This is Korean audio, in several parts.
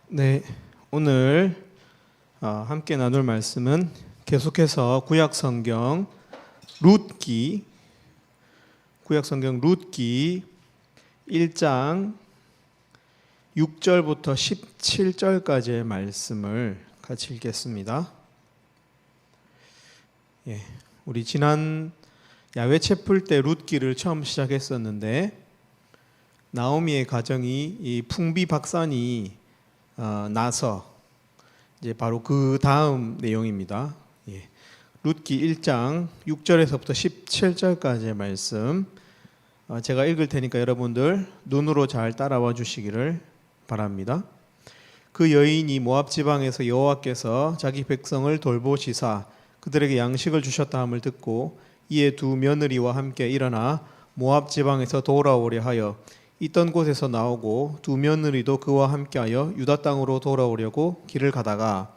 네, 오늘 함께 나눌 말씀은 계속해서 구약성경 룻기 1장 6절부터 17절까지의 말씀을 같이 읽겠습니다. 우리 지난 야외 채플 때 룻기를 처음 시작했었는데 나오미의 가정이 이 풍비박산이 나서 이제 바로 그 다음 내용입니다. 룻기 1장 6절에서부터 17절까지의 말씀 제가 읽을 테니까 여러분들 눈으로 잘 따라와 주시기를 바랍니다. 그 여인이 모압 지방에서 여호와께서 자기 백성을 돌보시사 그들에게 양식을 주셨다 함을 듣고 이에 두 며느리와 함께 일어나 모압 지방에서 돌아오려 하여 있던 곳에서 나오고 두 며느리도 그와 함께하여 유다 땅으로 돌아오려고 길을 가다가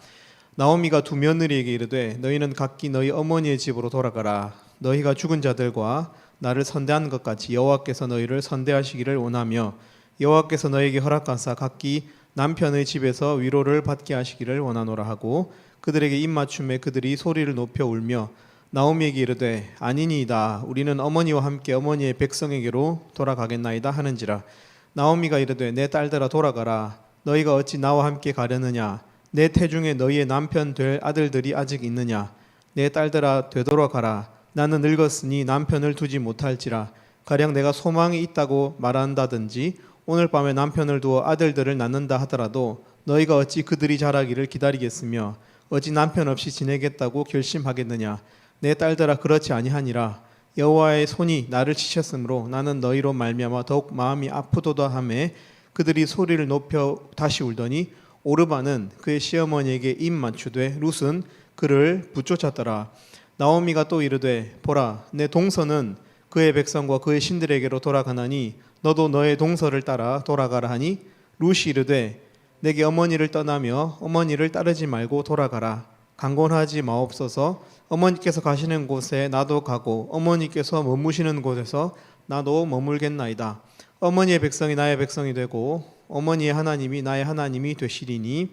나오미가 두 며느리에게 이르되 너희는 각기 너희 어머니의 집으로 돌아가라. 너희가 죽은 자들과 나를 선대한 것 같이 여호와께서 너희를 선대하시기를 원하며 여호와께서 너희에게 허락하사 각기 남편의 집에서 위로를 받게 하시기를 원하노라 하고 그들에게 입맞춤에 그들이 소리를 높여 울며 나오미에게 이르되 아니니이다. 우리는 어머니와 함께 어머니의 백성에게로 돌아가겠나이다 하는지라. 나오미가 이르되 내 딸들아 돌아가라. 너희가 어찌 나와 함께 가려느냐. 내 태중에 너희의 남편 될 아들들이 아직 있느냐. 내 딸들아 되돌아가라. 나는 늙었으니 남편을 두지 못할지라. 가령 내가 소망이 있다고 말한다든지 오늘 밤에 남편을 두어 아들들을 낳는다 하더라도 너희가 어찌 그들이 자라기를 기다리겠으며 어찌 남편 없이 지내겠다고 결심하겠느냐. 내 딸들아 그렇지 아니하니라. 여호와의 손이 나를 치셨으므로 나는 너희로 말미암아 더욱 마음이 아프도다 하매 그들이 소리를 높여 다시 울더니 오르바는 그의 시어머니에게 입 맞추되 룻은 그를 붙쫓았더라. 나오미가 또 이르되 보라 내 동서는 그의 백성과 그의 신들에게로 돌아가나니 너도 너의 동서를 따라 돌아가라 하니 룻이 이르되 내게 어머니를 떠나며 어머니를 따르지 말고 돌아가라. 강권하지 마옵소서. 어머니께서 가시는 곳에 나도 가고 어머니께서 머무시는 곳에서 나도 머물겠나이다. 어머니의 백성이 나의 백성이 되고 어머니의 하나님이 나의 하나님이 되시리니.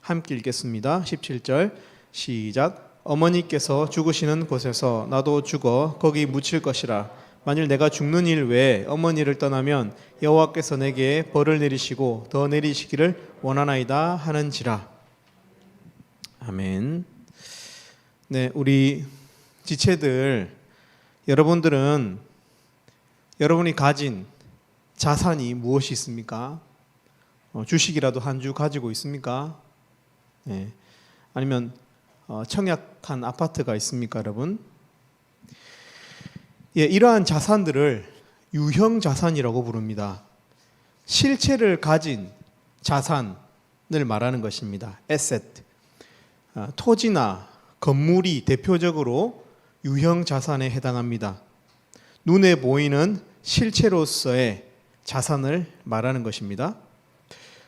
함께 읽겠습니다. 17절 시작. 어머니께서 죽으시는 곳에서 나도 죽어 거기 묻힐 것이라. 만일 내가 죽는 일 외에 어머니를 떠나면 여호와께서 내게 벌을 내리시고 더 내리시기를 원하나이다 하는지라. 아멘. 네, 우리 지체들 여러분들은 여러분이 가진 자산이 무엇이 있습니까? 주식이라도 한 주 가지고 있습니까? 네. 아니면 청약한 아파트가 있습니까, 여러분? 이러한 자산들을 유형 자산이라고 부릅니다. 실체를 가진 자산을 말하는 것입니다. 에셋. 토지나 건물이 대표적으로 유형 자산에 해당합니다. 눈에 보이는 실체로서의 자산을 말하는 것입니다.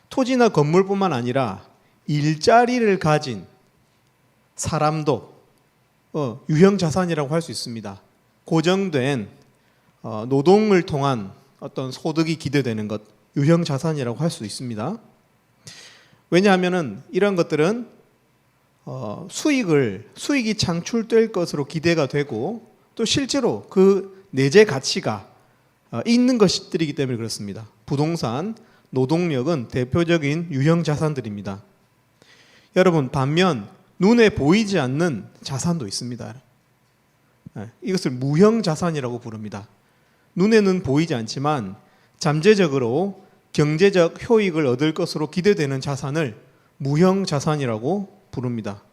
토지나 건물뿐만 아니라 일자리를 가진 사람도 유형 자산이라고 할 수 있습니다. 고정된 노동을 통한 어떤 소득이 기대되는 것, 유형 자산이라고 할 수 있습니다. 왜냐하면 이런 것들은 수익이 창출될 것으로 기대가 되고 또 실제로 그 내재 가치가 있는 것들이기 때문에 그렇습니다. 부동산, 노동력은 대표적인 유형 자산들입니다. 여러분, 반면 눈에 보이지 않는 자산도 있습니다. 이것을 무형 자산이라고 부릅니다. 눈에는 보이지 않지만 잠재적으로 경제적 효익을 얻을 것으로 기대되는 자산을 무형 자산이라고 부릅니다.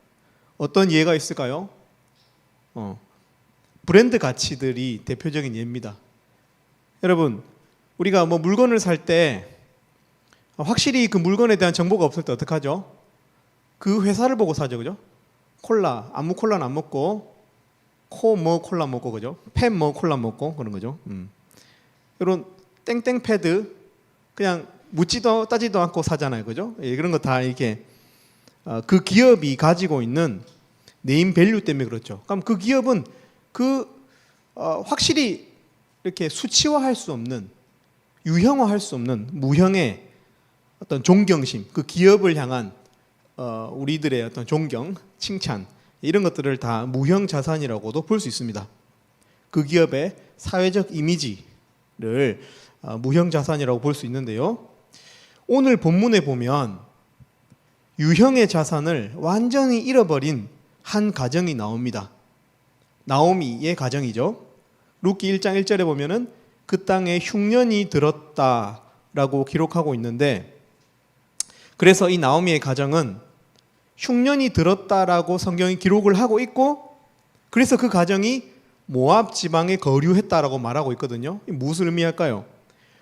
어떤 예가 있을까요? 브랜드 가치들이 대표적인 예입니다. 여러분, 우리가 물건을 살 때 확실히 그 물건에 대한 정보가 없을 때 어떻게 하죠? 그 회사를 보고 사죠, 그죠? 콜라, 아무 콜라는 안 먹고 콜라 먹고, 그죠? 펜 콜라 먹고 그런 거죠. 이런 땡땡 패드 그냥 묻지도 따지도 않고 사잖아요, 그죠? 그런 거 다 이렇게 그 기업이 가지고 있는 네임 밸류 때문에 그렇죠. 그럼 그 기업은 확실히 이렇게 수치화할 수 없는, 유형화할 수 없는 무형의 어떤 존경심, 그 기업을 향한 우리들의 어떤 존경, 칭찬 이런 것들을 다 무형 자산이라고도 볼 수 있습니다. 그 기업의 사회적 이미지를 무형 자산이라고 볼 수 있는데요. 오늘 본문에 보면 유형의 자산을 완전히 잃어버린 한 가정이 나옵니다. 나오미의 가정이죠. 룻기 1장 1절에 보면은 그 땅에 흉년이 들었다라고 기록하고 있는데, 그래서 이 나오미의 가정은 흉년이 들었다라고 성경이 기록을 하고 있고, 그래서 그 가정이 모압 지방에 거류했다라고 말하고 있거든요. 무엇을 의미할까요?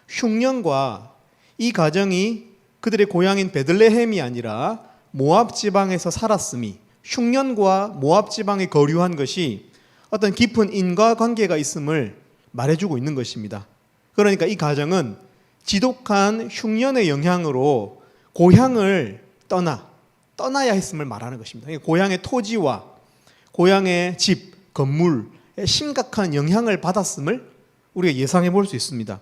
흉년과 이 가정이 그들의 고향인 베들레헴이 아니라 모압 지방에서 살았음이, 흉년과 모압 지방에 거류한 것이 어떤 깊은 인과관계가 있음을 말해주고 있는 것입니다. 그러니까 이 가정은 지독한 흉년의 영향으로 고향을 떠나야 했음을 말하는 것입니다. 고향의 토지와 고향의 집, 건물에 심각한 영향을 받았음을 우리가 예상해 볼 수 있습니다.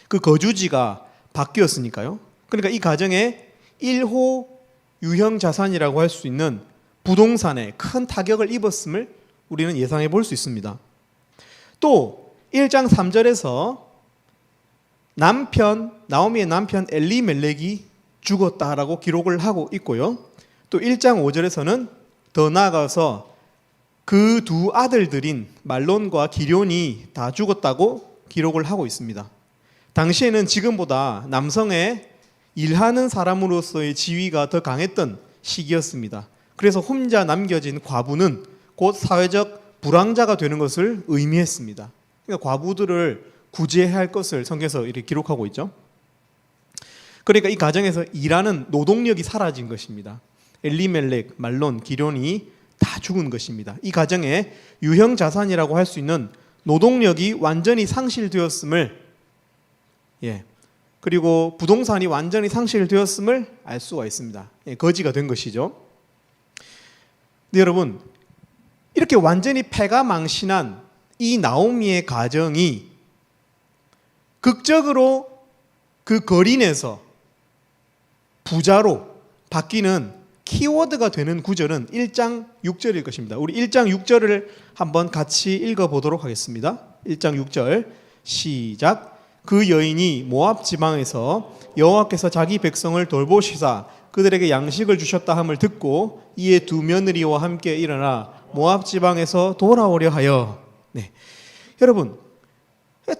그 거주지가 바뀌었으니까요. 그러니까 이 가정의 1호 유형 자산이라고 할 수 있는 부동산에 큰 타격을 입었음을 우리는 예상해 볼 수 있습니다. 또 1장 3절에서 나오미의 남편 엘리멜렉이 죽었다라고 기록을 하고 있고요. 또 1장 5절에서는 더 나아가서 그 두 아들들인 말론과 기럐이 다 죽었다고 기록을 하고 있습니다. 당시에는 지금보다 남성의 일하는 사람으로서의 지위가 더 강했던 시기였습니다. 그래서 혼자 남겨진 과부는 곧 사회적 불황자가 되는 것을 의미했습니다. 그러니까 과부들을 구제해야 할 것을 성경에서 이렇게 기록하고 있죠. 그러니까 이 가정에서 일하는 노동력이 사라진 것입니다. 엘리멜렉, 말론, 기럐이 다 죽은 것입니다. 이 가정의 유형 자산이라고 할 수 있는 노동력이 완전히 상실되었음을, 그리고 부동산이 완전히 상실되었음을 알 수가 있습니다. 거지가 된 것이죠. 근데 여러분, 이렇게 완전히 패가 망신한 이 나오미의 가정이 극적으로 그 거린에서 부자로 바뀌는 키워드가 되는 구절은 1장 6절일 것입니다. 우리 1장 6절을 한번 같이 읽어보도록 하겠습니다. 1장 6절 시작. 그 여인이 모압 지방에서 여호와께서 자기 백성을 돌보시사 그들에게 양식을 주셨다 함을 듣고 이에 두 며느리와 함께 일어나 모압 지방에서 돌아오려 하여. 여러분,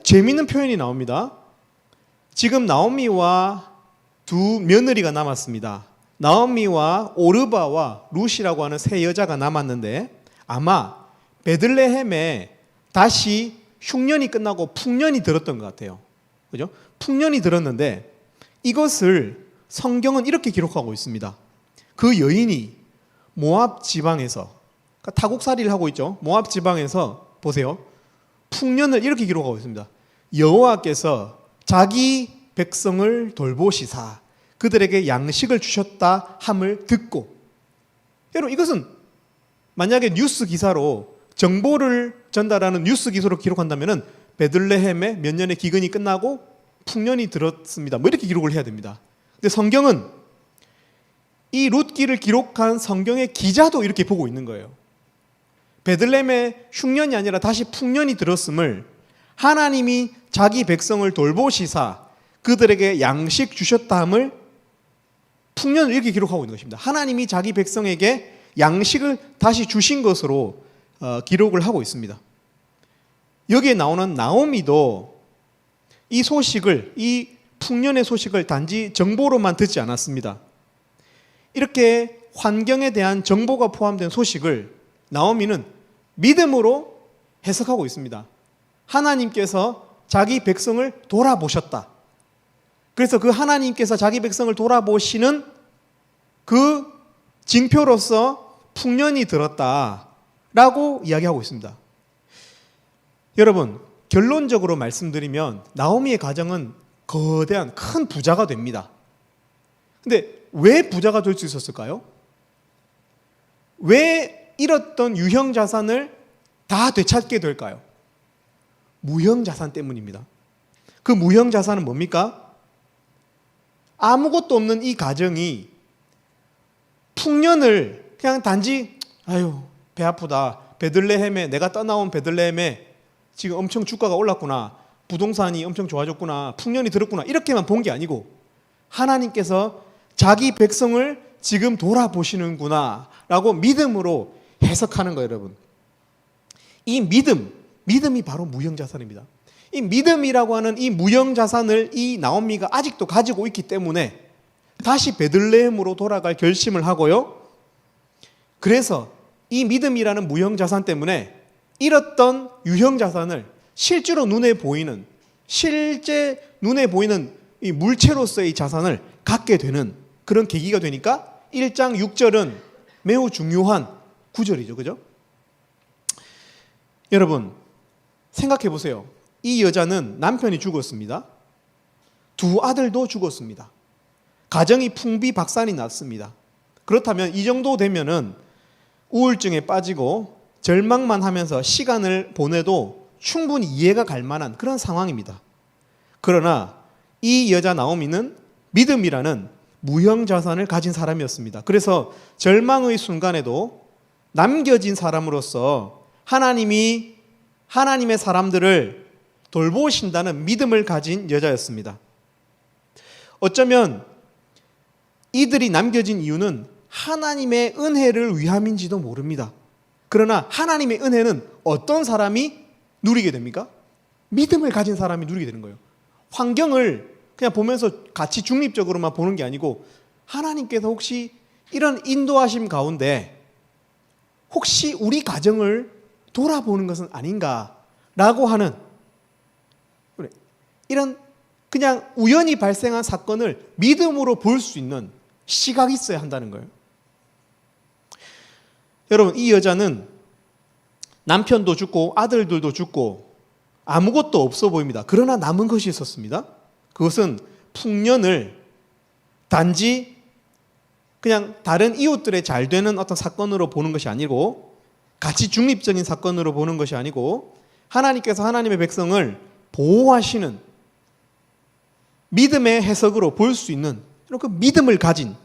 재미있는 표현이 나옵니다. 지금 나오미와 두 며느리가 남았습니다. 나오미와 오르바와 룻이라고 하는 세 여자가 남았는데, 아마 베들레헴에 다시 흉년이 끝나고 풍년이 들었던 것 같아요. 그죠? 풍년이 들었는데 이것을 성경은 이렇게 기록하고 있습니다. 그 여인이 모압 지방에서, 그러니까 타국살이를 하고 있죠. 모압 지방에서 보세요. 풍년을 이렇게 기록하고 있습니다. 여호와께서 자기 백성을 돌보시사 그들에게 양식을 주셨다 함을 듣고. 여러분, 이것은 만약에 뉴스 기사로 정보를 전달하는 뉴스 기사로 기록한다면 베들레헴에 몇 년의 기근이 끝나고 풍년이 들었습니다, 뭐 이렇게 기록을 해야 됩니다. 근데 성경은 이 룻기를 기록한 성경의 기자도 이렇게 보고 있는 거예요. 베들레헴에 흉년이 아니라 다시 풍년이 들었음을 하나님이 자기 백성을 돌보시사 그들에게 양식 주셨다 함을 풍년을 이렇게 기록하고 있는 것입니다. 하나님이 자기 백성에게 양식을 다시 주신 것으로 기록을 하고 있습니다. 여기에 나오는 나오미도 이 소식을, 이 풍년의 소식을 단지 정보로만 듣지 않았습니다. 이렇게 환경에 대한 정보가 포함된 소식을 나오미는 믿음으로 해석하고 있습니다. 하나님께서 자기 백성을 돌아보셨다. 그래서 그 하나님께서 자기 백성을 돌아보시는 그 징표로서 풍년이 들었다라고 이야기하고 있습니다. 여러분, 결론적으로 말씀드리면 나오미의 가정은 거대한 큰 부자가 됩니다. 근데 왜 부자가 될 수 있었을까요? 왜 잃었던 유형 자산을 다 되찾게 될까요? 무형 자산 때문입니다. 그 무형 자산은 뭡니까? 아무것도 없는 이 가정이 풍년을 그냥 단지 아유 배 아프다, 베들레헴에 내가 떠나온 베들레헴에 지금 엄청 주가가 올랐구나, 부동산이 엄청 좋아졌구나, 풍년이 들었구나, 이렇게만 본 게 아니고 하나님께서 자기 백성을 지금 돌아보시는구나 라고 믿음으로 해석하는 거예요. 여러분, 이 믿음이 바로 무형자산입니다. 이 믿음이라고 하는 이 무형자산을 이 나오미가 아직도 가지고 있기 때문에 다시 베들레헴으로 돌아갈 결심을 하고요. 그래서 이 믿음이라는 무형자산 때문에 잃었던 유형자산을 실제로 눈에 보이는 이 물체로서의 자산을 갖게 되는 그런 계기가 되니까 1장 6절은 매우 중요한 구절이죠. 그죠? 여러분 생각해 보세요. 이 여자는 남편이 죽었습니다. 두 아들도 죽었습니다. 가정이 풍비박산이 났습니다. 그렇다면 이 정도 되면은 우울증에 빠지고 절망만 하면서 시간을 보내도 충분히 이해가 갈 만한 그런 상황입니다. 그러나 이 여자 나오미는 믿음이라는 무형자산을 가진 사람이었습니다. 그래서 절망의 순간에도 남겨진 사람으로서 하나님의 사람들을 돌보신다는 믿음을 가진 여자였습니다. 어쩌면 이들이 남겨진 이유는 하나님의 은혜를 위함인지도 모릅니다. 그러나 하나님의 은혜는 어떤 사람이 누리게 됩니까? 믿음을 가진 사람이 누리게 되는 거예요. 환경을 그냥 보면서 같이 중립적으로만 보는 게 아니고 하나님께서 혹시 이런 인도하심 가운데 혹시 우리 가정을 돌아보는 것은 아닌가라고 하는 이런 그냥 우연히 발생한 사건을 믿음으로 볼 수 있는 시각이 있어야 한다는 거예요. 여러분, 이 여자는 남편도 죽고 아들들도 죽고 아무것도 없어 보입니다. 그러나 남은 것이 있었습니다. 그것은 풍년을 단지 그냥 다른 이웃들의 잘 되는 어떤 사건으로 보는 것이 아니고 가치 중립적인 사건으로 보는 것이 아니고 하나님께서 하나님의 백성을 보호하시는 믿음의 해석으로 볼 수 있는 이렇게 믿음을 가진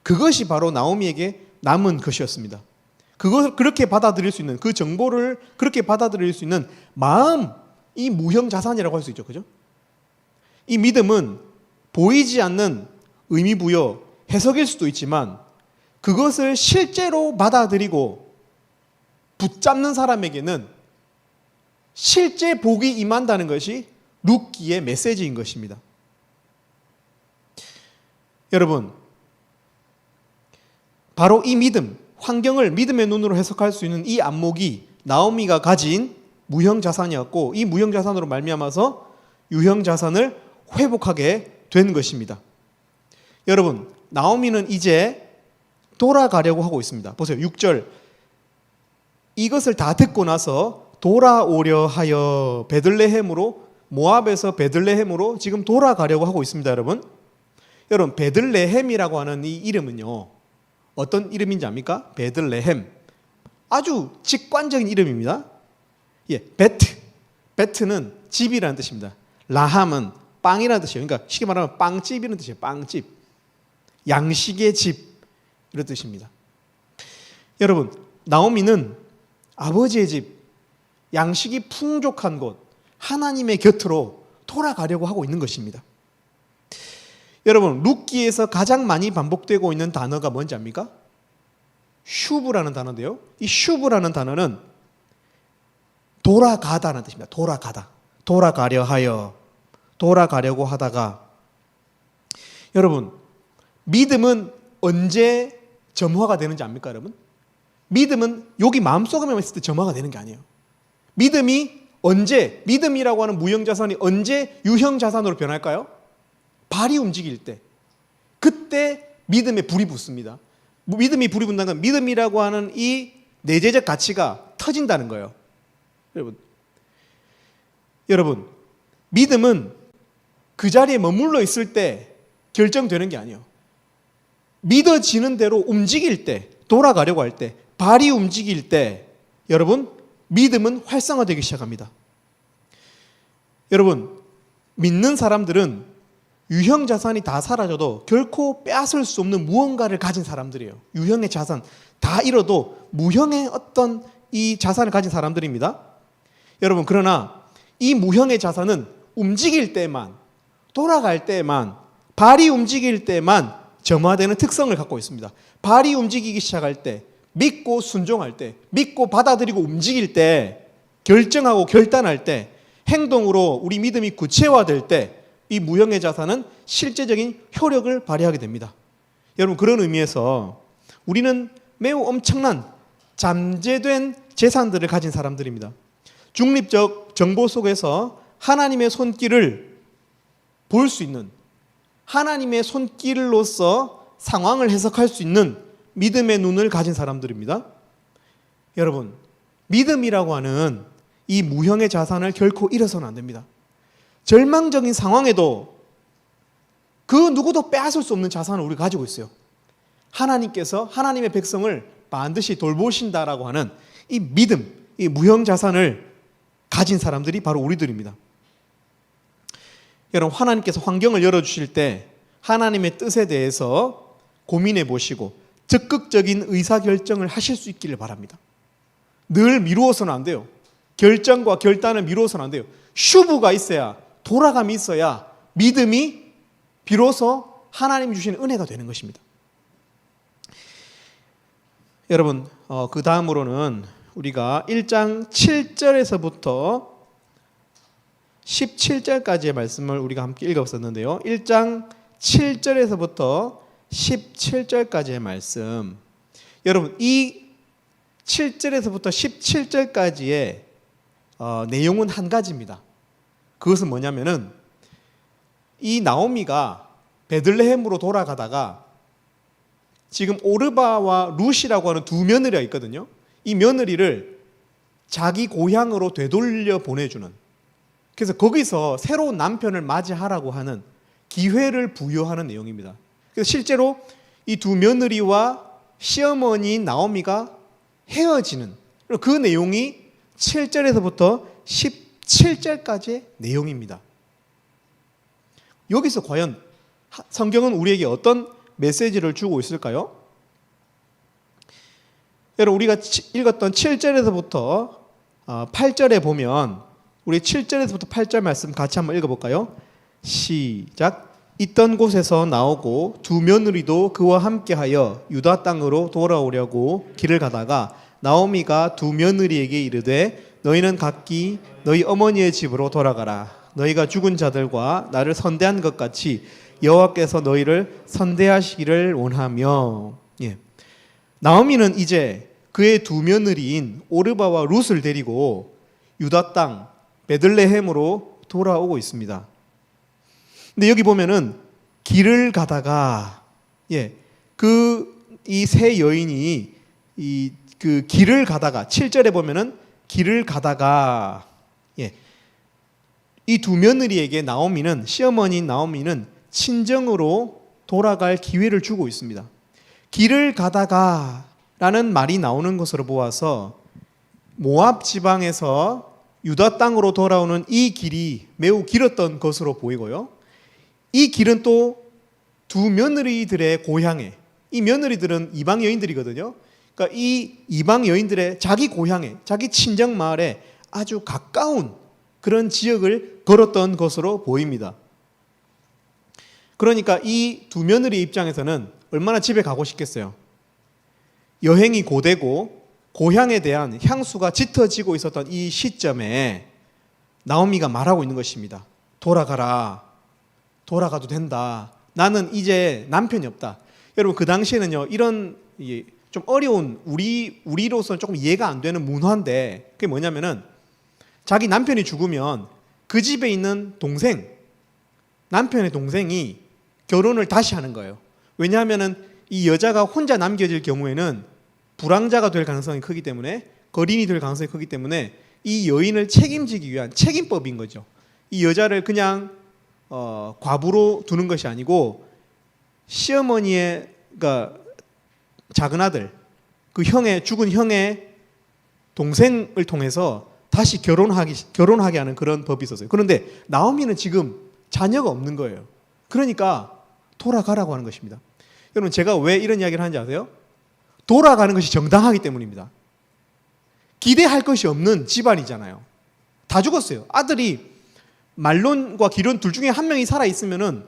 그것이 바로 나오미에게 남은 것이었습니다. 그것을 그렇게 받아들일 수 있는 그 정보를 그렇게 받아들일 수 있는 마음, 이 무형자산이라고 할 수 있죠. 그죠? 이 믿음은 보이지 않는 의미부여 해석일 수도 있지만 그것을 실제로 받아들이고 붙잡는 사람에게는 실제 복이 임한다는 것이 룻기의 메시지인 것입니다. 여러분, 바로 이 믿음, 환경을 믿음의 눈으로 해석할 수 있는 이 안목이 나오미가 가진 무형자산이었고 이 무형자산으로 말미암아서 유형자산을 회복하게 된 것입니다. 여러분, 나오미는 이제 돌아가려고 하고 있습니다. 보세요. 6절. 이것을 다 듣고 나서 돌아오려 하여 베들레헴으로 모압에서 베들레헴으로 지금 돌아가려고 하고 있습니다. 여러분, 베들레헴이라고 하는 이 이름은요, 어떤 이름인지 압니까? 베들레헴. 아주 직관적인 이름입니다. 베트는 집이라는 뜻입니다. 라함은 빵이라는 뜻이에요. 그러니까 쉽게 말하면 빵집이라는 뜻이에요. 빵집. 양식의 집. 이런 뜻입니다. 여러분, 나오미는 아버지의 집, 양식이 풍족한 곳, 하나님의 곁으로 돌아가려고 하고 있는 것입니다. 여러분, 룻기에서 가장 많이 반복되고 있는 단어가 뭔지 압니까? 슈브라는 단어인데요. 이 슈브라는 단어는 돌아가다라는 뜻입니다. 돌아가다. 돌아가려 하여. 돌아가려고 하다가. 여러분, 믿음은 언제 점화가 되는지 압니까, 여러분? 믿음은 여기 마음속에만 있을 때 점화가 되는 게 아니에요. 믿음이라고 하는 무형자산이 언제 유형자산으로 변할까요? 발이 움직일 때, 그때 믿음에 불이 붙습니다. 믿음이 불이 붙는다는 건 믿음이라고 하는 이 내재적 가치가 터진다는 거예요. 여러분, 믿음은 그 자리에 머물러 있을 때 결정되는 게 아니에요. 믿어지는 대로 움직일 때, 돌아가려고 할 때, 발이 움직일 때, 여러분, 믿음은 활성화되기 시작합니다. 여러분, 믿는 사람들은 유형 자산이 다 사라져도 결코 빼앗을 수 없는 무언가를 가진 사람들이에요. 유형의 자산 다 잃어도 무형의 어떤 이 자산을 가진 사람들입니다. 여러분, 그러나 이 무형의 자산은 움직일 때만, 돌아갈 때만, 발이 움직일 때만 점화되는 특성을 갖고 있습니다. 발이 움직이기 시작할 때, 믿고 순종할 때, 믿고 받아들이고 움직일 때, 결정하고 결단할 때, 행동으로 우리 믿음이 구체화될 때 이 무형의 자산은 실제적인 효력을 발휘하게 됩니다. 여러분, 그런 의미에서 우리는 매우 엄청난 잠재된 재산들을 가진 사람들입니다. 중립적 정보 속에서 하나님의 손길을 볼 수 있는, 하나님의 손길로서 상황을 해석할 수 있는 믿음의 눈을 가진 사람들입니다. 여러분, 믿음이라고 하는 이 무형의 자산을 결코 잃어서는 안 됩니다. 절망적인 상황에도 그 누구도 빼앗을 수 없는 자산을 우리가 가지고 있어요. 하나님께서 하나님의 백성을 반드시 돌보신다라고 하는 이 믿음, 이 무형 자산을 가진 사람들이 바로 우리들입니다. 여러분, 하나님께서 환경을 열어주실 때 하나님의 뜻에 대해서 고민해 보시고 적극적인 의사결정을 하실 수 있기를 바랍니다. 늘 미루어서는 안 돼요. 결정과 결단을 미루어서는 안 돼요. 슈브가 있어야, 돌아감이 있어야 믿음이 비로소 하나님이 주시는 은혜가 되는 것입니다. 여러분, 그 다음으로는 우리가 1장 7절에서부터 17절까지의 말씀을 우리가 함께 읽었었는데요. 1장 7절에서부터 17절까지의 말씀. 여러분, 이 7절에서부터 17절까지의 내용은 한 가지입니다. 그것은 뭐냐면은 이 나오미가 베들레헴으로 돌아가다가 지금 오르바와 룻이라고 하는 두 며느리가 있거든요. 이 며느리를 자기 고향으로 되돌려 보내주는, 그래서 거기서 새로운 남편을 맞이하라고 하는 기회를 부여하는 내용입니다. 그래서 실제로 이 두 며느리와 시어머니인 나오미가 헤어지는 그 내용이 7절에서부터 17절까지의 내용입니다. 여기서 과연 성경은 우리에게 어떤 메시지를 주고 있을까요? 여러분, 우리가 읽었던 7절에서부터 8절에 보면 우리 7절에서부터 8절 말씀 같이 한번 읽어볼까요? 시작. 있던 곳에서 나오고 두 며느리도 그와 함께하여 유다 땅으로 돌아오려고 길을 가다가 나오미가 두 며느리에게 이르되 너희는 각기 너희 어머니의 집으로 돌아가라. 너희가 죽은 자들과 나를 선대한 것 같이 여호와께서 너희를 선대하시기를 원하며. 나오미는 이제 그의 두 며느리인 오르바와 룻을 데리고 유다 땅 베들레헴으로 돌아오고 있습니다. 근데 여기 보면은 길을 가다가 이 세 여인이 그 길을 가다가 7절에 보면은 길을 가다가 이 두 며느리에게 나오미는, 시어머니인 나오미는 친정으로 돌아갈 기회를 주고 있습니다. 길을 가다가 라는 말이 나오는 것으로 보아서 모압 지방에서 유다 땅으로 돌아오는 이 길이 매우 길었던 것으로 보이고요. 이 길은 또 두 며느리들의 고향에, 이 며느리들은 이방 여인들이거든요. 그러니까 이 이방 여인들의 자기 고향에, 자기 친정 마을에 아주 가까운 그런 지역을 걸었던 것으로 보입니다. 그러니까 이 두 며느리 입장에서는 얼마나 집에 가고 싶겠어요. 여행이 고되고 고향에 대한 향수가 짙어지고 있었던 이 시점에 나오미가 말하고 있는 것입니다. 돌아가라. 돌아가도 된다. 나는 이제 남편이 없다. 여러분, 그 당시에는요, 이런 좀 어려운 우리로서는 조금 이해가 안 되는 문화인데, 그게 뭐냐면은 자기 남편이 죽으면 그 집에 있는 동생, 남편의 동생이 결혼을 다시 하는 거예요. 왜냐하면은 이 여자가 혼자 남겨질 경우에는 불황자가 될 가능성이 크기 때문에, 거린이 될 가능성이 크기 때문에 이 여인을 책임지기 위한 책임법인 거죠. 이 여자를 그냥 과부로 두는 것이 아니고 시어머니의 그러니까 작은 아들, 그 죽은 형의 동생을 통해서 다시 결혼하게 하는 그런 법이 있었어요. 그런데 나오미는 지금 자녀가 없는 거예요. 그러니까 돌아가라고 하는 것입니다. 여러분, 제가 왜 이런 이야기를 하는지 아세요? 돌아가는 것이 정당하기 때문입니다. 기대할 것이 없는 집안이잖아요. 다 죽었어요. 아들이 말론과 기론 둘 중에 한 명이 살아있으면은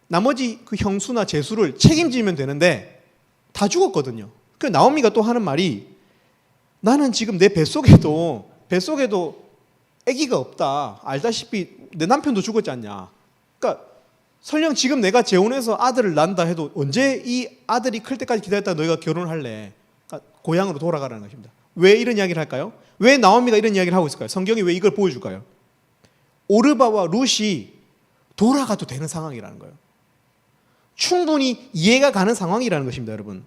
나머지 그 형수나 제수를 책임지면 되는데 다 죽었거든요. 그 나오미가 또 하는 말이, 나는 지금 내 뱃속에도 아기가 없다. 알다시피 내 남편도 죽었지 않냐. 그러니까 설령 지금 내가 재혼해서 아들을 낳는다 해도 언제 이 아들이 클 때까지 기다렸다가 너희가 결혼할래? 그러니까 고향으로 돌아가라는 것입니다. 왜 이런 이야기를 할까요? 왜 나오미가 이런 이야기를 하고 있을까요? 성경이 왜 이걸 보여줄까요? 오르바와 룻이 돌아가도 되는 상황이라는 거예요. 충분히 이해가 가는 상황이라는 것입니다, 여러분.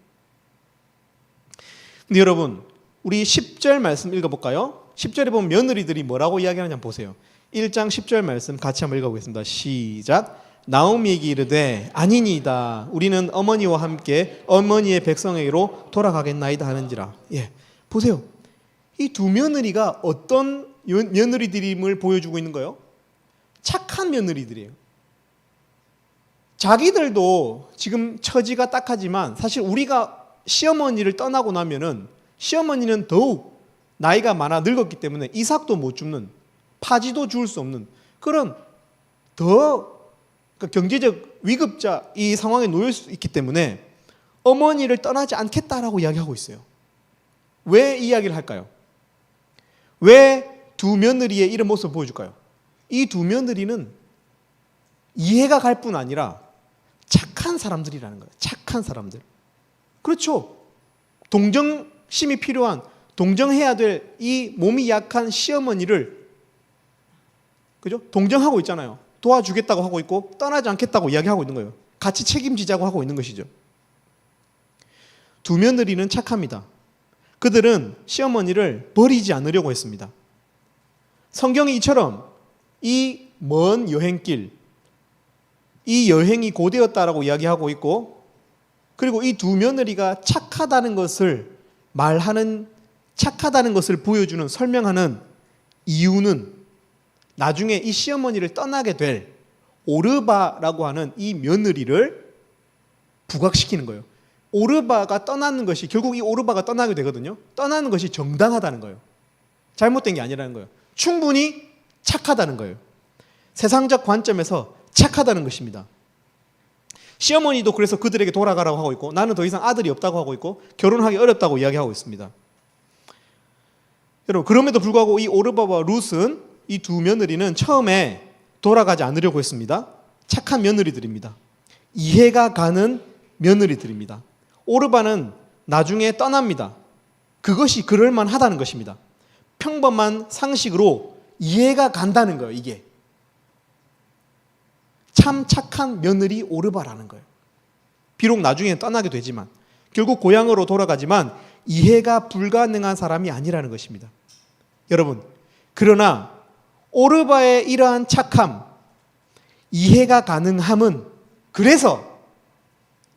근데 여러분, 우리 10절 말씀 읽어볼까요? 10절에 보면 며느리들이 뭐라고 이야기하는지 한번 보세요. 1장 10절 말씀 같이 한번 읽어보겠습니다. 시작. 나오미에게 이르되 아니니이다. 우리는 어머니와 함께 어머니의 백성에게로 돌아가겠나이다 하는지라. 예, 보세요. 이 두 며느리가 어떤 며느리들임을 보여주고 있는 거예요? 착한 며느리들이에요. 자기들도 지금 처지가 딱하지만 사실 우리가 시어머니를 떠나고 나면은 시어머니는 더욱 나이가 많아 늙었기 때문에 이삭도 못 줍는, 파지도 줄 수 없는 그런 더 경제적 위급자 이 상황에 놓일 수 있기 때문에 어머니를 떠나지 않겠다라고 이야기하고 있어요. 왜 이 이야기를 할까요? 왜 두 며느리의 이런 모습을 보여줄까요? 이 두 며느리는 이해가 갈 뿐 아니라 착한 사람들이라는 거예요. 착한 사람들. 그렇죠. 동정심이 필요한, 동정해야 될 이 몸이 약한 시어머니를, 그죠? 동정하고 있잖아요. 도와주겠다고 하고 있고 떠나지 않겠다고 이야기하고 있는 거예요. 같이 책임지자고 하고 있는 것이죠. 두 며느리는 착합니다. 그들은 시어머니를 버리지 않으려고 했습니다. 성경이 이처럼 이 먼 여행길, 이 여행이 고되었다라고 이야기하고 있고, 그리고 이 두 며느리가 착하다는 것을 말하는, 착하다는 것을 보여주는, 설명하는 이유는 나중에 이 시어머니를 떠나게 될 오르바라고 하는 이 며느리를 부각시키는 거예요. 오르바가 떠나는 것이, 결국 이 오르바가 떠나게 되거든요. 떠나는 것이 정당하다는 거예요. 잘못된 게 아니라는 거예요. 충분히 착하다는 거예요. 세상적 관점에서 착하다는 것입니다. 시어머니도 그래서 그들에게 돌아가라고 하고 있고, 나는 더 이상 아들이 없다고 하고 있고, 결혼하기 어렵다고 이야기하고 있습니다. 여러분, 그럼에도 불구하고 이 오르바와 룻은, 이 두 며느리는 처음에 돌아가지 않으려고 했습니다. 착한 며느리들입니다. 이해가 가는 며느리들입니다. 오르바는 나중에 떠납니다. 그것이 그럴만하다는 것입니다. 평범한 상식으로 이해가 간다는 거예요. 이게 참 착한 며느리 오르바라는 거예요. 비록 나중에 떠나게 되지만, 결국 고향으로 돌아가지만 이해가 불가능한 사람이 아니라는 것입니다. 여러분, 그러나 오르바의 이러한 착함, 이해가 가능함은 그래서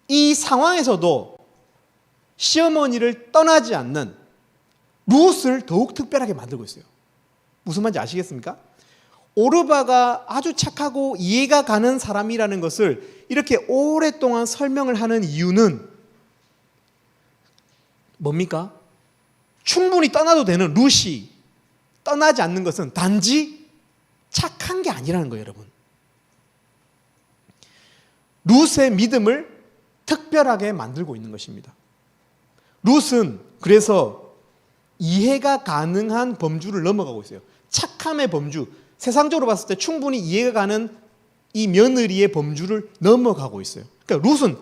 이 상황에서도 시어머니를 떠나지 않는 룻을 더욱 특별하게 만들고 있어요. 무슨 말인지 아시겠습니까? 오르바가 아주 착하고 이해가 가는 사람이라는 것을 이렇게 오랫동안 설명을 하는 이유는 뭡니까? 충분히 떠나도 되는 룻이 떠나지 않는 것은 단지 착한 게 아니라는 거예요, 여러분. 룻의 믿음을 특별하게 만들고 있는 것입니다. 룻은 그래서 이해가 가능한 범주를 넘어가고 있어요. 착함의 범주, 세상적으로 봤을 때 충분히 이해가 가는 이 며느리의 범주를 넘어가고 있어요. 그러니까 룻은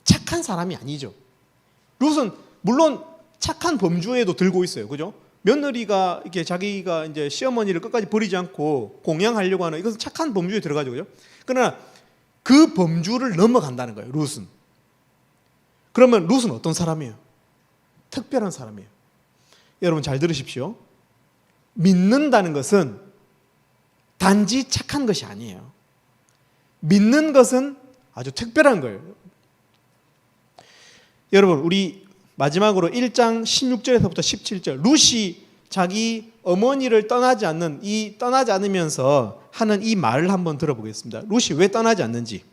착한 사람이 아니죠. 룻은 물론 착한 범주에도 들고 있어요. 그죠? 며느리가 이렇게 자기가 이제 시어머니를 끝까지 버리지 않고 공양하려고 하는, 이것은 착한 범주에 들어가죠. 그죠? 그러나 그 범주를 넘어간다는 거예요, 룻은. 그러면 룻은 어떤 사람이에요? 특별한 사람이에요. 여러분 잘 들으십시오. 믿는다는 것은 단지 착한 것이 아니에요. 믿는 것은 아주 특별한 거예요. 여러분, 우리 마지막으로 1장 16절에서부터 17절, 룻이 자기 어머니를 떠나지 않으면서 하는 이 말을 한번 들어보겠습니다. 룻이 왜 떠나지 않는지.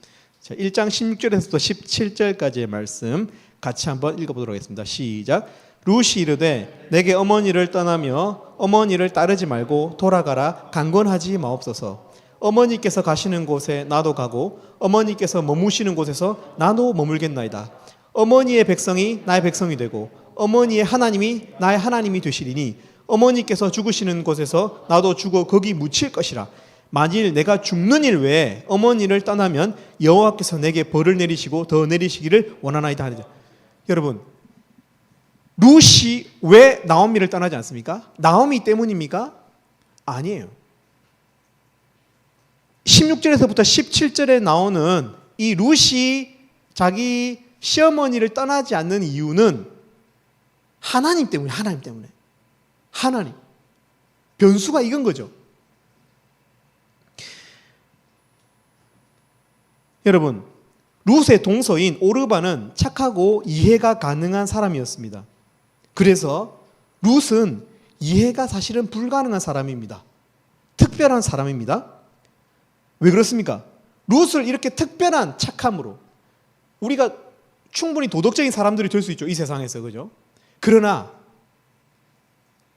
자, 1장 16절에서부터 17절까지의 말씀 같이 한번 읽어보도록 하겠습니다. 시작. 룻이 이르되 내게 어머니를 떠나며 어머니를 따르지 말고 돌아가라 강권하지 마옵소서. 어머니께서 가시는 곳에 나도 가고 어머니께서 머무시는 곳에서 나도 머물겠나이다. 어머니의 백성이 나의 백성이 되고 어머니의 하나님이 나의 하나님이 되시리니 어머니께서 죽으시는 곳에서 나도 죽어 거기 묻힐 것이라. 만일 내가 죽는 일 외에 어머니를 떠나면 여호와께서 내게 벌을 내리시고 더 내리시기를 원하나이다. 여러분, 룻이 왜 나오미를 떠나지 않습니까? 나오미 때문입니까? 아니에요. 16절에서부터 17절에 나오는 이 룻이 자기 시어머니를 떠나지 않는 이유는 하나님 때문에, 하나님 때문에. 하나님. 변수가 이건 거죠. 여러분, 룻의 동서인 오르바는 착하고 이해가 가능한 사람이었습니다. 그래서 룻은 이해가 사실은 불가능한 사람입니다. 특별한 사람입니다. 왜 그렇습니까? 룻을 이렇게 특별한 착함으로 우리가 충분히 도덕적인 사람들이 될 수 있죠. 이 세상에서. 그죠? 그러나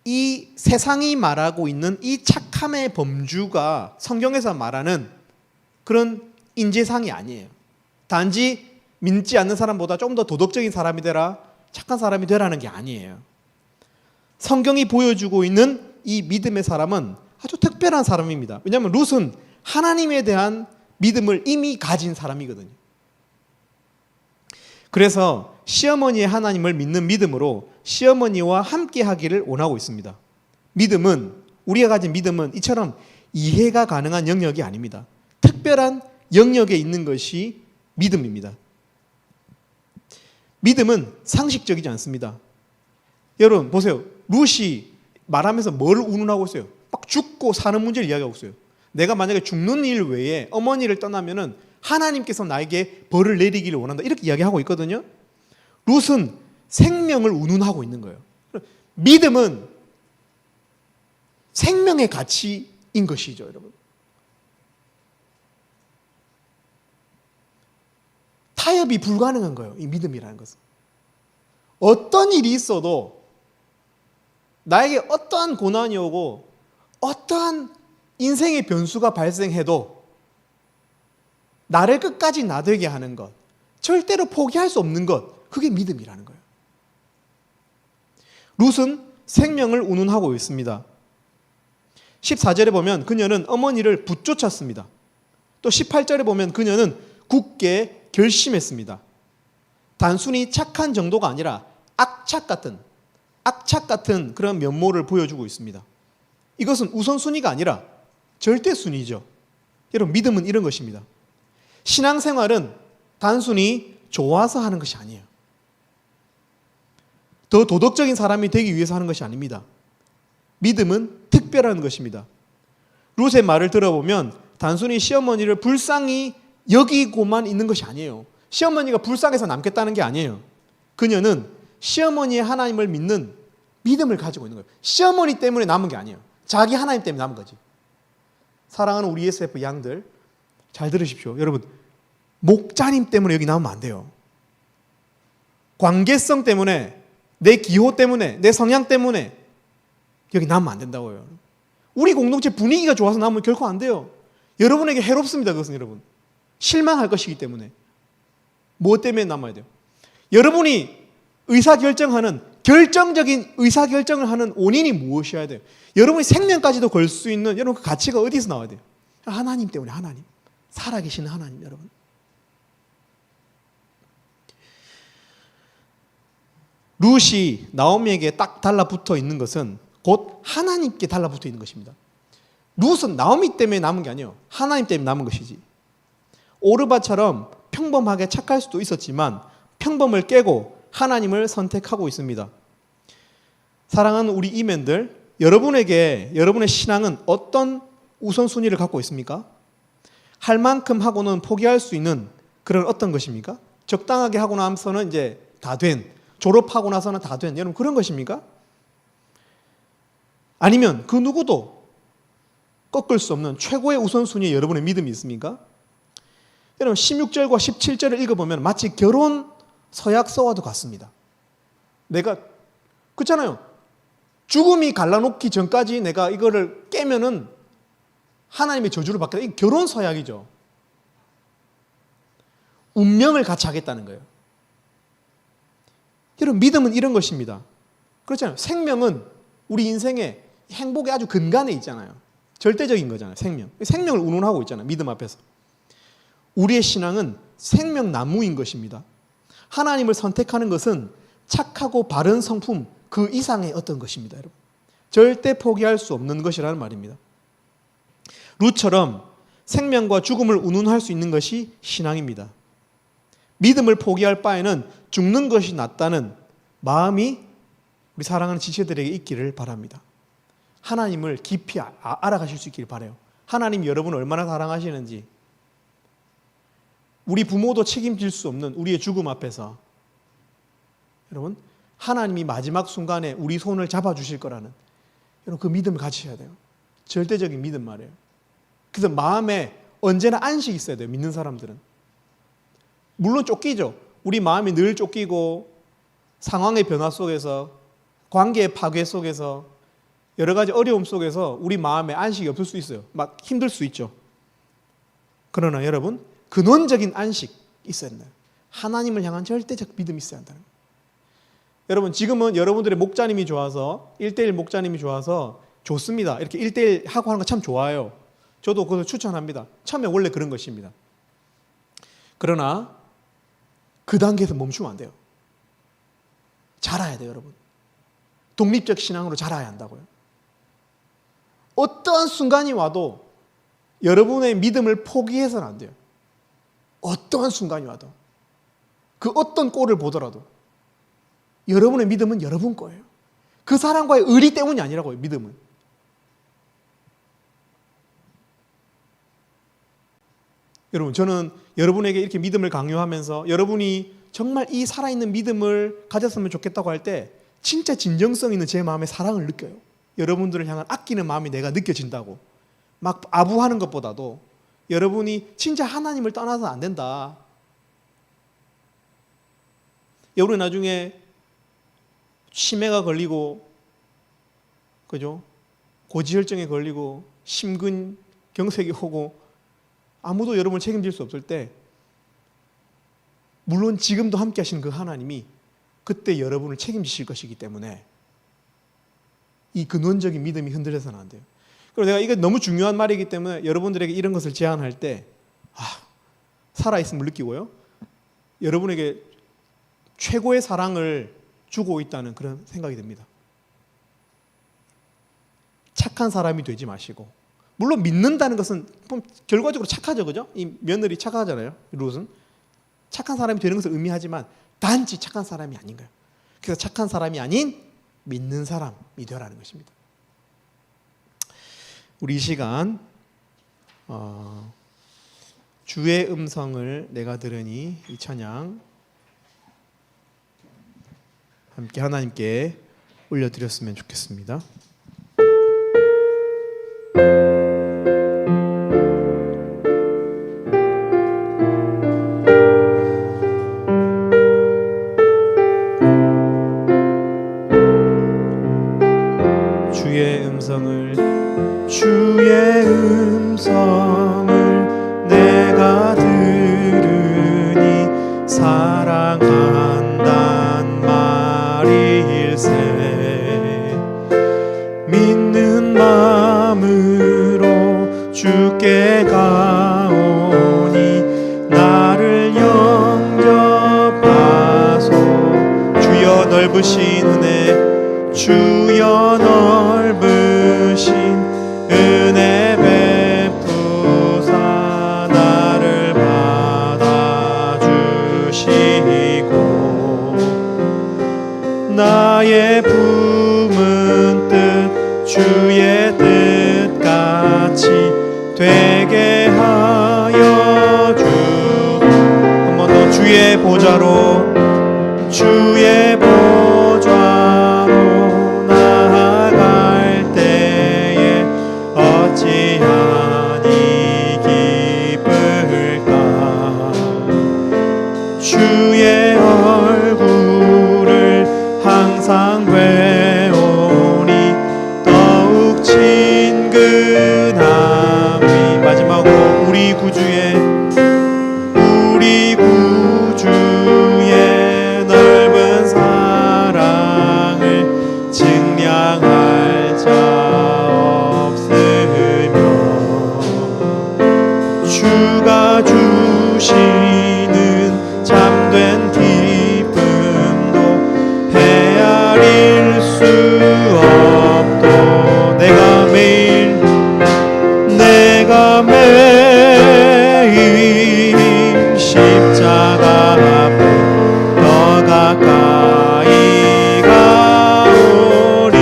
이 세상이 말하고 있는 이 착함의 범주가 성경에서 말하는 그런 인재상이 아니에요. 단지 믿지 않는 사람보다 좀 더 도덕적인 사람이 되라, 착한 사람이 되라는 게 아니에요. 성경이 보여주고 있는 이 믿음의 사람은 아주 특별한 사람입니다. 왜냐하면 룻은 하나님에 대한 믿음을 이미 가진 사람이거든요. 그래서 시어머니의 하나님을 믿는 믿음으로 시어머니와 함께 하기를 원하고 있습니다. 믿음은, 우리가 가진 믿음은 이처럼 이해가 가능한 영역이 아닙니다. 특별한 영역에 있는 것이 믿음입니다. 믿음은 상식적이지 않습니다. 여러분 보세요. 룻이 말하면서 뭘 운운하고 있어요? 막 죽고 사는 문제를 이야기하고 있어요. 내가 만약에 죽는 일 외에 어머니를 떠나면은 하나님께서 나에게 벌을 내리기를 원한다. 이렇게 이야기하고 있거든요. 룻은 생명을 운운하고 있는 거예요. 믿음은 생명의 가치인 것이죠, 여러분. 타협이 불가능한 거예요, 이 믿음이라는 것은. 어떤 일이 있어도 나에게 어떠한 고난이 오고 어떠한 인생의 변수가 발생해도 나를 끝까지 나되게 하는 것, 절대로 포기할 수 없는 것, 그게 믿음이라는 거예요. 룻은 생명을 운운하고 있습니다. 14절에 보면 그녀는 어머니를 붙쫓았습니다. 또 18절에 보면 그녀는 굳게 결심했습니다. 단순히 착한 정도가 아니라 악착 같은 그런 면모를 보여주고 있습니다. 이것은 우선순위가 아니라 절대순위죠. 여러분, 믿음은 이런 것입니다. 신앙생활은 단순히 좋아서 하는 것이 아니에요. 더 도덕적인 사람이 되기 위해서 하는 것이 아닙니다. 믿음은 특별한 것입니다. 룻의 말을 들어보면 단순히 시어머니를 불쌍히 여기고만 있는 것이 아니에요. 시어머니가 불쌍해서 남겠다는 게 아니에요. 그녀는 시어머니의 하나님을 믿는 믿음을 가지고 있는 거예요. 시어머니 때문에 남은 게 아니에요. 자기 하나님 때문에 남은 거지. 사랑하는 우리 ESF 양들, 잘 들으십시오. 여러분, 목자님 때문에 여기 나오면 안 돼요. 관계성 때문에, 내 기호 때문에, 내 성향 때문에 여기 나오면 안 된다고요. 우리 공동체 분위기가 좋아서 나오면 결코 안 돼요. 여러분에게 해롭습니다. 그것은 여러분. 실망할 것이기 때문에. 무엇 때문에 남아야 돼요? 여러분이 의사결정하는, 결정적인 의사결정을 하는 원인이 무엇이어야 돼요? 여러분이 생명까지도 걸 수 있는 여러분 그 가치가 어디서 나와야 돼요? 하나님 때문에. 하나님. 살아계시는 하나님. 여러분. 룻이 나오미에게 딱 달라붙어 있는 것은 곧 하나님께 달라붙어 있는 것입니다. 룻은 나오미 때문에 남은 게 아니에요. 하나님 때문에 남은 것이지. 오르바처럼 평범하게 착할 수도 있었지만 평범을 깨고 하나님을 선택하고 있습니다. 사랑하는 우리 이맨들, 여러분의 신앙은 어떤 우선순위를 갖고 있습니까? 할 만큼 하고는 포기할 수 있는 그런 어떤 것입니까? 적당하게 하고 나서는 이제 다 된, 졸업하고 나서는 다 된, 여러분 그런 것입니까? 아니면 그 누구도 꺾을 수 없는 최고의 우선순위에 여러분의 믿음이 있습니까? 여러분 16절과 17절을 읽어보면 마치 결혼 서약서와도 같습니다. 내가 그렇잖아요. 죽음이 갈라놓기 전까지 내가 이거를 깨면은 하나님의 저주를 받겠다. 이게 결혼 서약이죠. 운명을 같이 하겠다는 거예요. 여러분 믿음은 이런 것입니다. 그렇잖아요. 생명은 우리 인생의 행복의 아주 근간에 있잖아요. 절대적인 거잖아요. 생명을 운운하고 있잖아요. 믿음 앞에서. 우리의 신앙은 생명나무인 것입니다. 하나님을 선택하는 것은 착하고 바른 성품 그 이상의 어떤 것입니다. 여러분. 절대 포기할 수 없는 것이라는 말입니다. 룻처럼 생명과 죽음을 운운할 수 있는 것이 신앙입니다. 믿음을 포기할 바에는 죽는 것이 낫다는 마음이 우리 사랑하는 지체들에게 있기를 바랍니다. 하나님을 깊이 알아가실 수 있기를 바라요. 하나님이 여러분을 얼마나 사랑하시는지, 우리 부모도 책임질 수 없는 우리의 죽음 앞에서 여러분 하나님이 마지막 순간에 우리 손을 잡아주실 거라는 여러분 그 믿음을 가지셔야 돼요. 절대적인 믿음 말이에요. 그래서 마음에 언제나 안식이 있어야 돼요. 믿는 사람들은. 물론 쫓기죠. 우리 마음이 늘 쫓기고 상황의 변화 속에서 관계의 파괴 속에서 여러 가지 어려움 속에서 우리 마음에 안식이 없을 수 있어요. 막 힘들 수 있죠. 그러나 여러분 근원적인 안식 있어야 된다. 하나님을 향한 절대적 믿음이 있어야 한다는 거예요. 여러분 지금은 여러분들의 목자님이 좋아서 1:1 목자님이 좋아서 좋습니다. 이렇게 1:1 하고 하는 거 참 좋아요. 저도 그것을 추천합니다. 처음에 원래 그런 것입니다. 그러나 그 단계에서 멈추면 안 돼요. 자라야 돼요, 여러분. 독립적 신앙으로 자라야 한다고요. 어떠한 순간이 와도 여러분의 믿음을 포기해서는 안 돼요. 어떠한 순간이 와도 그 어떤 꼴을 보더라도 여러분의 믿음은 여러분 거예요. 그 사람과의 의리 때문이 아니라고요. 믿음은. 여러분 저는 여러분에게 이렇게 믿음을 강요하면서 여러분이 정말 이 살아있는 믿음을 가졌으면 좋겠다고 할 때 진짜 진정성 있는 제 마음의 사랑을 느껴요. 여러분들을 향한 아끼는 마음이 내가 느껴진다고. 막 아부하는 것보다도 여러분이 진짜 하나님을 떠나서 안 된다. 여러분이 나중에 치매가 걸리고 그죠? 고지혈증에 걸리고 심근경색이 오고 아무도 여러분을 책임질 수 없을 때 물론 지금도 함께 하시는 그 하나님이 그때 여러분을 책임지실 것이기 때문에 이 근원적인 믿음이 흔들려서는 안 돼요. 그리고 내가 이게 너무 중요한 말이기 때문에 여러분들에게 이런 것을 제안할 때 살아있음을 느끼고요. 여러분에게 최고의 사랑을 주고 있다는 그런 생각이 듭니다. 착한 사람이 되지 마시고 물론 믿는다는 것은 결과적으로 착하죠. 그죠? 이 며느리 착하잖아요. 룻은. 착한 사람이 되는 것을 의미하지만 단지 착한 사람이 아닌 거예요. 그래서 착한 사람이 아닌 믿는 사람이 되라는 것입니다. 우리 이 시간 주의 음성을 내가 들으니 이 찬양 함께 하나님께 올려드렸으면 좋겠습니다. 주의 음성을 내가 들으니 사랑한단 말일세 믿는 마음으로 주께 가오니 나를 영접하소 주여 넓으신 은혜 주여 넓으신 은혜 베푸사 나를 받아주시고 나의 품은 뜻 주의 뜻같이 되게 하여 주고 한 번 더 주의 보좌로 주의 보좌로 나아갈 어찌하니 기쁠까 항상 되오니 더욱 친근함이. 마지막으로 우리 구주의 넓은 사랑을 증량할 자 없으며 주가 주시는 참된 기쁨도 헤아릴 수 없도 내가 매일 십자가 앞에 더 가까이 가오리.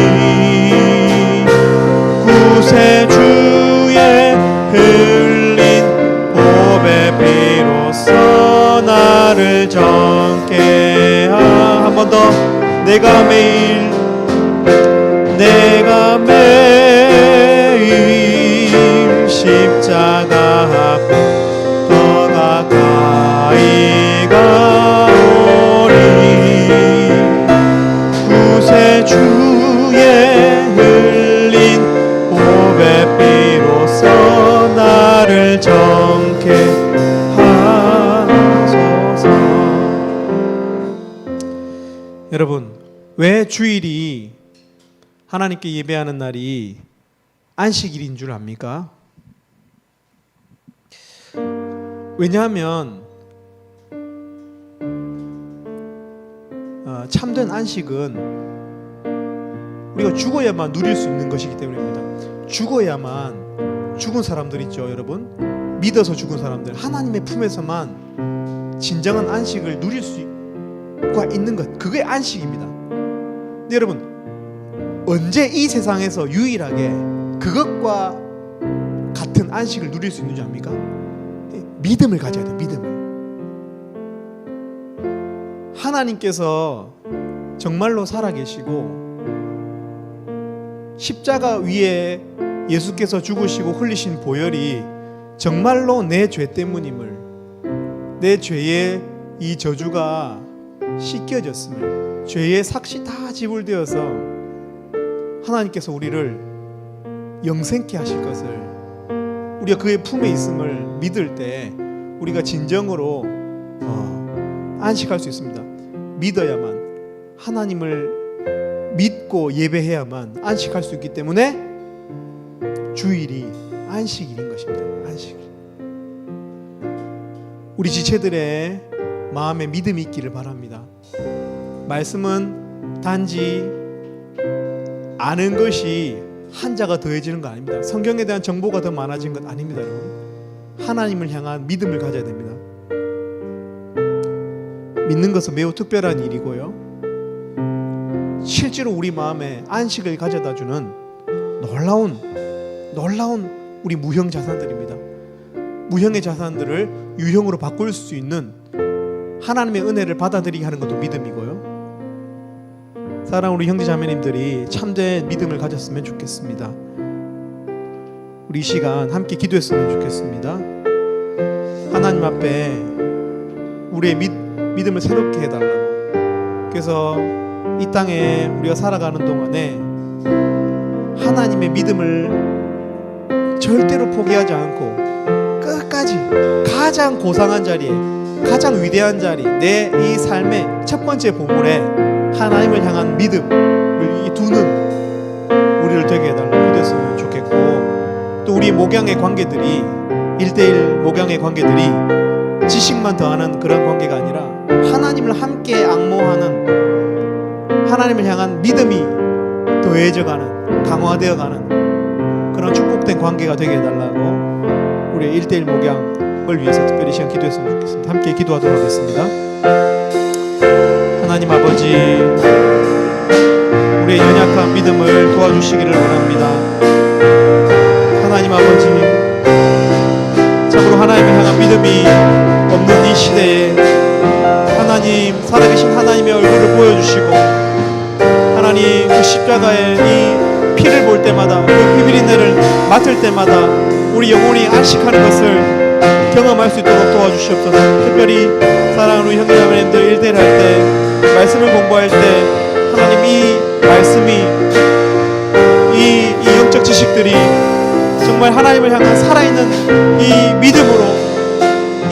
구세주의 흘린 보배 피로써 나를 정케 한 번 더. 내가 매일 십자가 앞에 더 가까이 가오리. 구세주의 흘린 보배 피로써 나를 정케 하소서. 여러분, 왜 주일이 하나님께 예배하는 날이 안식일인 줄 압니까? 왜냐하면 참된 안식은 우리가 죽어야만 누릴 수 있는 것이기 때문입니다. 죽어야만, 죽은 사람들 있죠, 여러분. 믿어서 죽은 사람들, 하나님의 품에서만 진정한 안식을 누릴 수가 있는 것, 그게 안식입니다. 근데 여러분, 언제 이 세상에서 유일하게 그것과 같은 안식을 누릴 수 있는지 압니까? 믿음을 가져야 돼요. 믿음을. 하나님께서 정말로 살아계시고 십자가 위에 예수께서 죽으시고 흘리신 보혈이 정말로 내 죄 때문임을, 내 죄의 이 저주가 씻겨졌음을, 죄의 삭시 다 지불되어서 하나님께서 우리를 영생케 하실 것을, 우리가 그의 품에 있음을 믿을 때 우리가 진정으로 안식할 수 있습니다. 믿어야만, 하나님을 믿고 예배해야만 안식할 수 있기 때문에 주일이 안식일인 것입니다. 안식일. 우리 지체들의 마음에 믿음이 있기를 바랍니다. 말씀은 단지 아는 것이 한자가 더해지는 거 아닙니다. 성경에 대한 정보가 더 많아진 것 아닙니다, 여러분. 하나님을 향한 믿음을 가져야 됩니다. 믿는 것은 매우 특별한 일이고요, 실제로 우리 마음에 안식을 가져다주는 놀라운 우리 무형 자산들입니다. 무형의 자산들을 유형으로 바꿀 수 있는 하나님의 은혜를 받아들이게 하는 것도 믿음이고요. 사랑하는 우리 형제 자매님들이 참된 믿음을 가졌으면 좋겠습니다. 우리 이 시간 함께 기도했으면 좋겠습니다. 하나님 앞에 우리의 믿음을 새롭게 해달라고. 그래서 이 땅에 우리가 살아가는 동안에 하나님의 믿음을 절대로 포기하지 않고 끝까지 가장 고상한 자리에, 가장 위대한 자리, 내 이 삶의 첫 번째 보물에 하나님을 향한 믿음을 두는 우리를 되게 해달라고 기도했으면 좋겠고, 또 우리 목양의 관계들이 1대1 목양의 관계들이 지식만 더하는 그런 관계가 아니라 하나님을 함께 앙모하는, 하나님을 향한 믿음이 더해져가는, 강화되어가는 그런 축복된 관계가 되게 해달라고 우리의 1대1 목양을 위해서 특별히 시간 기도했으면 좋겠습니다. 함께 기도하도록 하겠습니다. 하나님 아버지, 우리의 연약한 믿음을 도와주시기를 원합니다. 하나님 아버지, 참으로 하나님을 향한 믿음이 없는 이 시대에 하나님, 살아계신 하나님의 얼굴을 보여주시고, 하나님 그 십자가의 이 피를 볼 때마다, 그 비비린내를 맡을 때마다 우리 영혼이 안식하는 것을 경험할 수 있도록 도와주시옵소서. 특별히 사랑하는 우리 형제자매님들 1대1 할 때, 말씀을 공부할 때 하나님 이 이 말씀이 이 영적 지식들이 정말 하나님을 향한 살아있는 이 믿음으로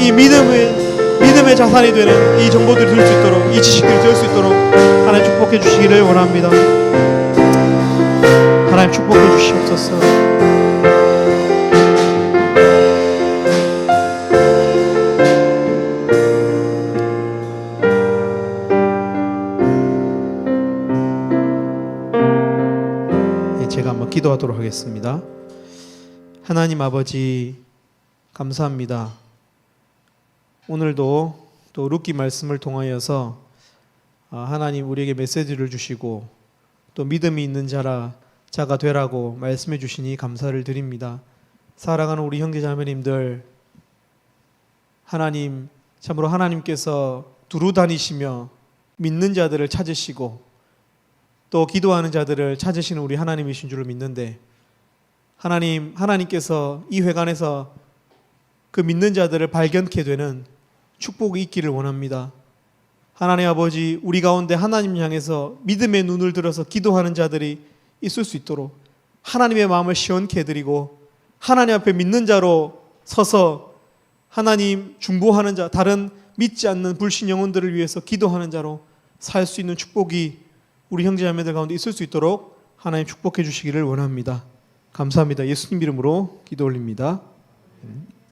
이 믿음의 자산이 되는 이 정보들이 될 수 있도록 이 지식들이 될 수 있도록 하나님 축복해 주시기를 원합니다. 하나님 축복해 주시옵소서. 제가 한번 기도하도록 하겠습니다. 하나님 아버지 감사합니다. 오늘도 또 룻기 말씀을 통하여서 하나님 우리에게 메시지를 주시고 또 믿음이 있는 자가 되라고 말씀해 주시니 감사를 드립니다. 사랑하는 우리 형제자매님들, 하나님 참으로 하나님께서 두루 다니시며 믿는 자들을 찾으시고 또 기도하는 자들을 찾으시는 우리 하나님이신 줄을 믿는데, 하나님께서 이 회관에서 그 믿는 자들을 발견케 되는 축복이 있기를 원합니다. 하나님 아버지, 우리 가운데 하나님 향해서 믿음의 눈을 들어서 기도하는 자들이 있을 수 있도록 하나님의 마음을 시원케 해드리고 하나님 앞에 믿는 자로 서서 하나님 중보하는 자, 다른 믿지 않는 불신 영혼들을 위해서 기도하는 자로 살 수 있는 축복이 우리 형제자매들 가운데 있을 수 있도록 하나님 축복해 주시기를 원합니다. 감사합니다. 예수님 이름으로 기도 올립니다.